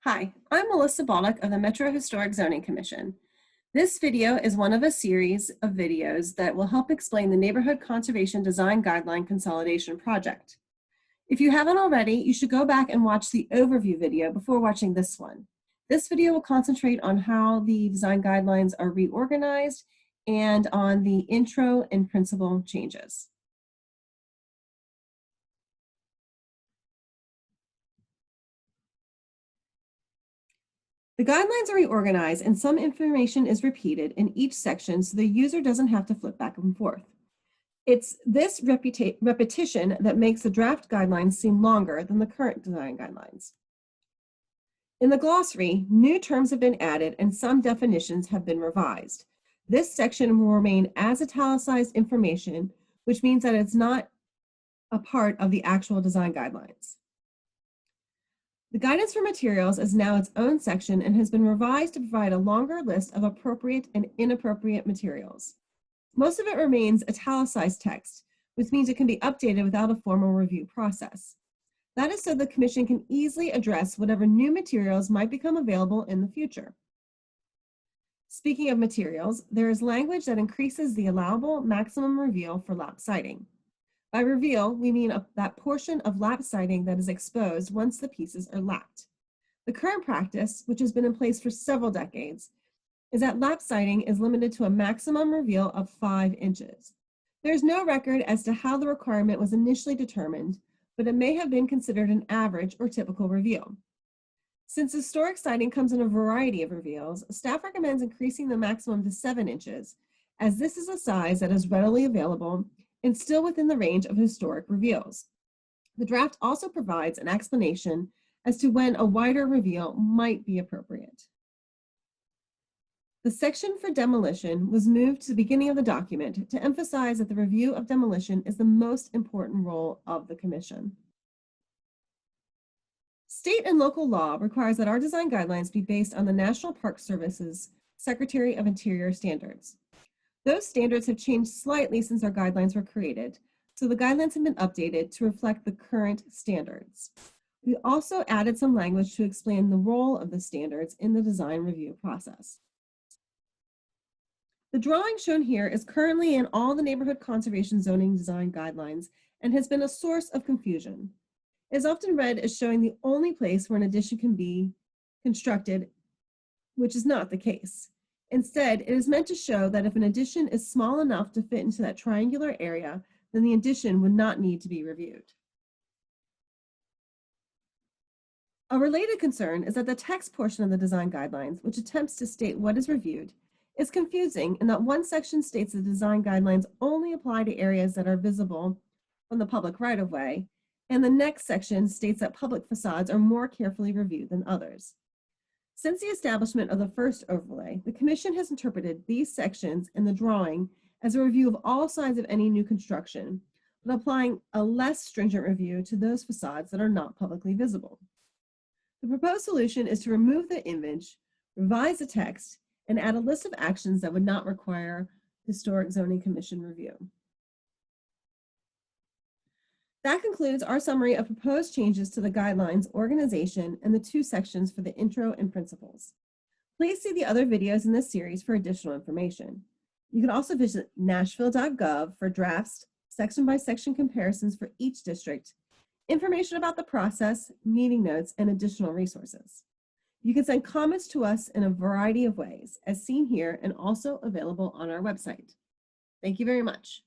Hi, I'm Melissa Baldock of the Metro Historic Zoning Commission. This video is one of a series of videos that will help explain the Neighborhood Conservation Design Guideline Consolidation project. If you haven't already, you should go back and watch the overview video before watching this one. This video will concentrate on how the design guidelines are reorganized and on the intro and principal changes. The guidelines are reorganized and some information is repeated in each section so the user doesn't have to flip back and forth. It's this repetition that makes the draft guidelines seem longer than the current design guidelines. In the glossary, new terms have been added and some definitions have been revised. This section will remain as italicized information, which means that it's not a part of the actual design guidelines. The guidance for materials is now its own section and has been revised to provide a longer list of appropriate and inappropriate materials. Most of it remains italicized text, which means it can be updated without a formal review process. That is so the Commission can easily address whatever new materials might become available in the future. Speaking of materials, there is language that increases the allowable maximum reveal for lap siding. By reveal, we mean that portion of lap siding that is exposed once the pieces are lapped. The current practice, which has been in place for several decades, is that lap siding is limited to a maximum reveal of 5 inches. There is no record as to how the requirement was initially determined, but it may have been considered an average or typical reveal. Since historic siding comes in a variety of reveals, staff recommends increasing the maximum to 7 inches, as this is a size that is readily available and still within the range of historic reveals. The draft also provides an explanation as to when a wider reveal might be appropriate. The section for demolition was moved to the beginning of the document to emphasize that the review of demolition is the most important role of the Commission. State and local law requires that our design guidelines be based on the National Park Service's Secretary of Interior standards. Those standards have changed slightly since our guidelines were created, so the guidelines have been updated to reflect the current standards. We also added some language to explain the role of the standards in the design review process. The drawing shown here is currently in all the neighborhood conservation zoning design guidelines and has been a source of confusion. It is often read as showing the only place where an addition can be constructed, which is not the case. Instead, it is meant to show that if an addition is small enough to fit into that triangular area, then the addition would not need to be reviewed. A related concern is that the text portion of the design guidelines, which attempts to state what is reviewed, is confusing in that one section states the design guidelines only apply to areas that are visible from the public right-of-way, and the next section states that public facades are more carefully reviewed than others. Since the establishment of the first overlay, the Commission has interpreted these sections in the drawing as a review of all sides of any new construction, but applying a less stringent review to those facades that are not publicly visible. The proposed solution is to remove the image, revise the text, and add a list of actions that would not require Historic Zoning Commission review. That concludes our summary of proposed changes to the guidelines, organization, and the 2 sections for the intro and principles. Please see the other videos in this series for additional information. You can also visit nashville.gov for drafts, section-by-section comparisons for each district, information about the process, meeting notes, and additional resources. You can send comments to us in a variety of ways, as seen here and also available on our website. Thank you very much.